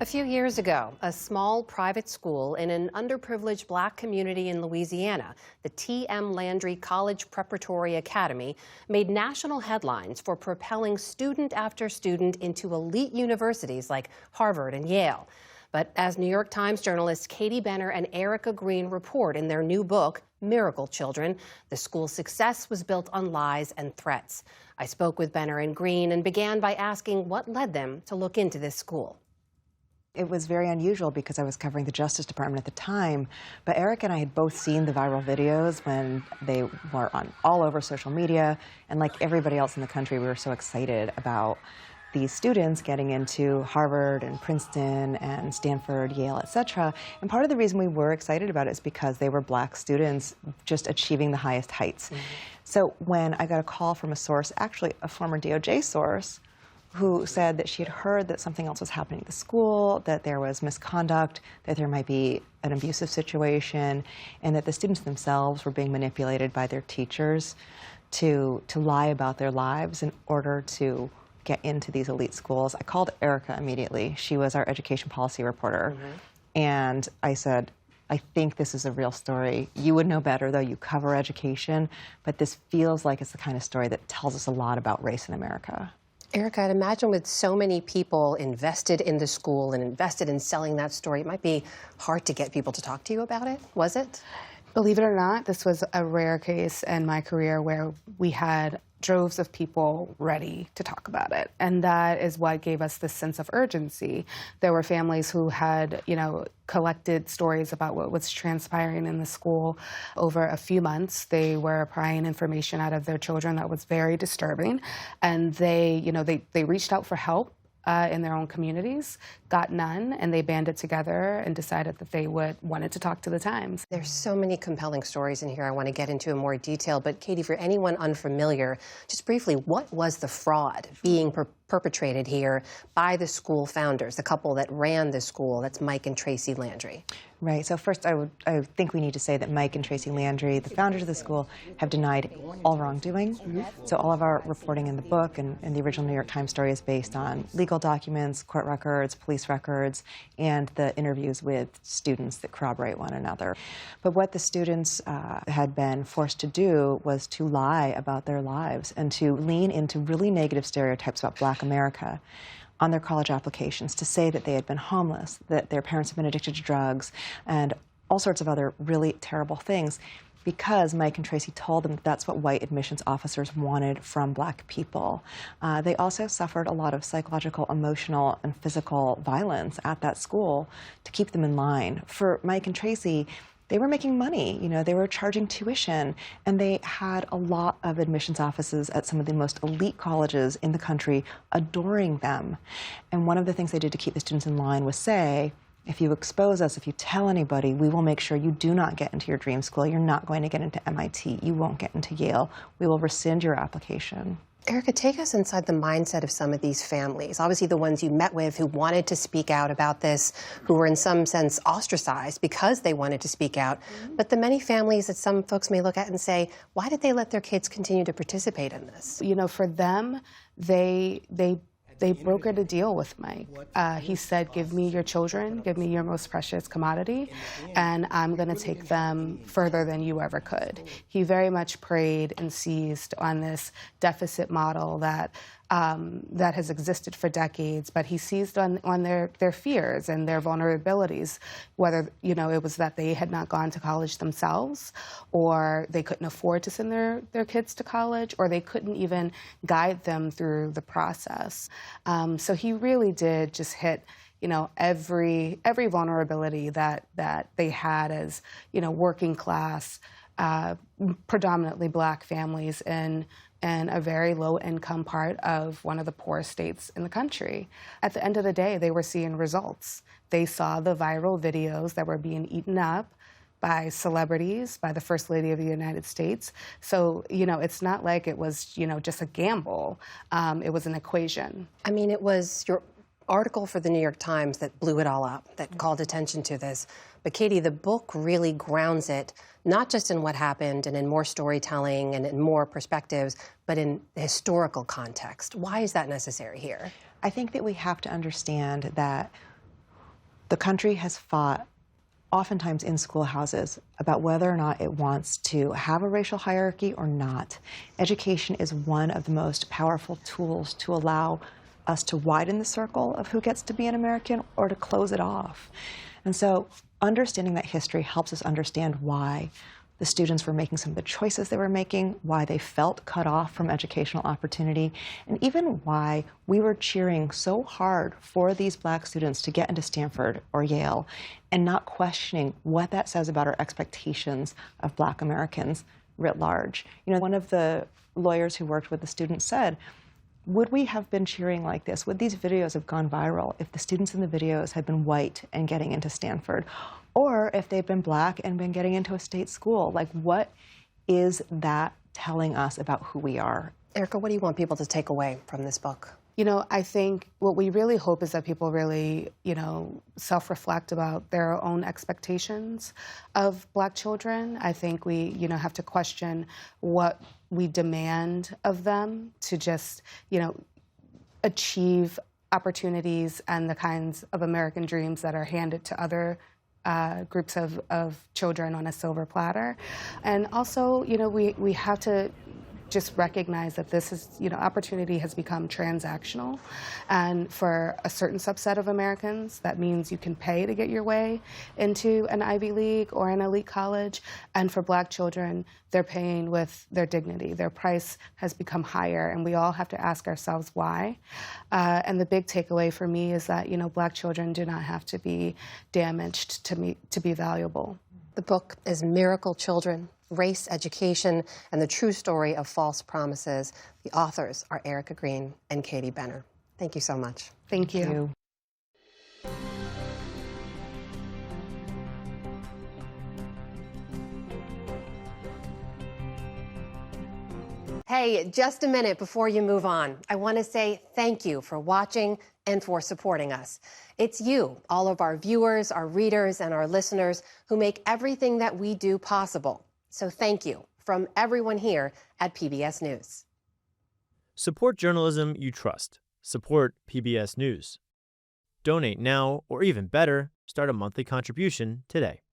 A few years ago, a small private school in an underprivileged black community in Louisiana, the T.M. Landry College Preparatory Academy, made national headlines for propelling student after student into elite universities like Harvard and Yale. But as New York Times journalists Katie Benner and Erica Green report in their new book, Miracle Children, the school's success was built on lies and threats. I spoke with Benner and Green and began by asking what led them to look into this school. It was very unusual because I was covering the Justice Department at the time, but Eric and I had both seen the viral videos when they were on all over social media, and like everybody else in the country, we were so excited about these students getting into Harvard and Princeton and Stanford, Yale, etc. And part of the reason we were excited about it is because they were black students just achieving the highest heights. So when I got a call from a source, actually a former DOJ source, who said that she had heard that something else was happening at the school, that there was misconduct, that there might be an abusive situation, and that the students themselves were being manipulated by their teachers to lie about their lives in order to get into these elite schools. I called Erica immediately. She was our education policy reporter. And I said, I think this is a real story. You would know better, though. You cover education, but this feels like it's the kind of story that tells us a lot about race in America. Erica, I'd imagine with so many people invested in the school and invested in selling that story, it might be hard to get people to talk to you about it. Was it? Believe it or not, this was a rare case in my career where we had droves of people ready to talk about it. And that is what gave us this sense of urgency. There were families who had, collected stories about what was transpiring in the school over a few months. They were prying information out of their children that was very disturbing. And they reached out for help in their own communities, got none, and they banded together and decided that they wanted to talk to the Times. There's so many compelling stories in here I want to get into in more detail, but Katie, for anyone unfamiliar, just briefly, what was the fraud being perpetrated here by the school founders, the couple that ran the school? That's Mike and Tracy Landry. Right. So first, I think we need to say that Mike and Tracy Landry, the founders of the school, have denied all wrongdoing. So all of our reporting in the book and the original New York Times story is based on legal documents, court records, police records, and the interviews with students that corroborate one another. But what the students had been forced to do was to lie about their lives and to lean into really negative stereotypes about Black America on their college applications, to say that they had been homeless, that their parents had been addicted to drugs, and all sorts of other really terrible things, because Mike and Tracy told them that's what white admissions officers wanted from Black people. They also suffered a lot of psychological, emotional, and physical violence at that school to keep them in line. For Mike and Tracy, they were making money, they were charging tuition, and they had a lot of admissions offices at some of the most elite colleges in the country adoring them. And one of the things they did to keep the students in line was say, if you expose us, if you tell anybody, we will make sure you do not get into your dream school. You're not going to get into MIT. You won't get into Yale. We will rescind your application. Erica, take us inside the mindset of some of these families. Obviously the ones you met with who wanted to speak out about this, who were in some sense ostracized because they wanted to speak out. But the many families that some folks may look at and say, why did they let their kids continue to participate in this? For them, they brokered a deal with Mike. He said, give me your children, give me your most precious commodity, and I'm going to take them further than you ever could. He very much preyed and seized on this deficit model that has existed for decades, but he seized on their fears and their vulnerabilities, whether it was that they had not gone to college themselves, or they couldn't afford to send their kids to college, or they couldn't even guide them through the process. So he really did just hit every vulnerability that they had as working class, predominantly Black families in a very low-income part of one of the poorest states in the country. At the end of the day, they were seeing results. They saw the viral videos that were being eaten up by celebrities, by the First Lady of the United States. So, it's not like it was, just a gamble. It was an equation. I mean, it was your article for the New York Times that blew it all up, that called attention to this. But Katie, the book really grounds it, not just in what happened and in more storytelling and in more perspectives, but in the historical context. Why is that necessary here? I think that we have to understand that The country has fought, oftentimes in schoolhouses, about whether or not it wants to have a racial hierarchy or not. Education is one of the most powerful tools to allow us to widen the circle of who gets to be an American or to close it off. And so understanding that history helps us understand why the students were making some of the choices they were making, why they felt cut off from educational opportunity, and even why we were cheering so hard for these Black students to get into Stanford or Yale and not questioning what that says about our expectations of Black Americans writ large. You know, one of the lawyers who worked with the students said, would we have been cheering like this? Would these videos have gone viral if the students in the videos had been white and getting into Stanford? Or if they've been Black and been getting into a state school? Like, what is that telling us about who we are? Erica, what do you want people to take away from this book? You know, I think what we really hope is that people really, self-reflect about their own expectations of Black children. I think we, have to question what we demand of them to just, achieve opportunities and the kinds of American dreams that are handed to other groups of children on a silver platter. And also, we have to just recognize that this is, opportunity has become transactional. And for a certain subset of Americans, that means you can pay to get your way into an Ivy League or an elite college. And for Black children, they're paying with their dignity. Their price has become higher, and we all have to ask ourselves why. And the big takeaway for me is that, Black children do not have to be damaged to be valuable. The book is Miracle Children: Race, Education, and the True Story of False Promises. The authors are Erica Green and Katie Benner. Thank you so much. Thank you. Thank you. Hey, just a minute before you move on, I want to say thank you for watching and for supporting us. It's you, all of our viewers, our readers, and our listeners who make everything that we do possible. So thank you from everyone here at PBS News. Support journalism you trust. Support PBS News. Donate now, or even better, start a monthly contribution today.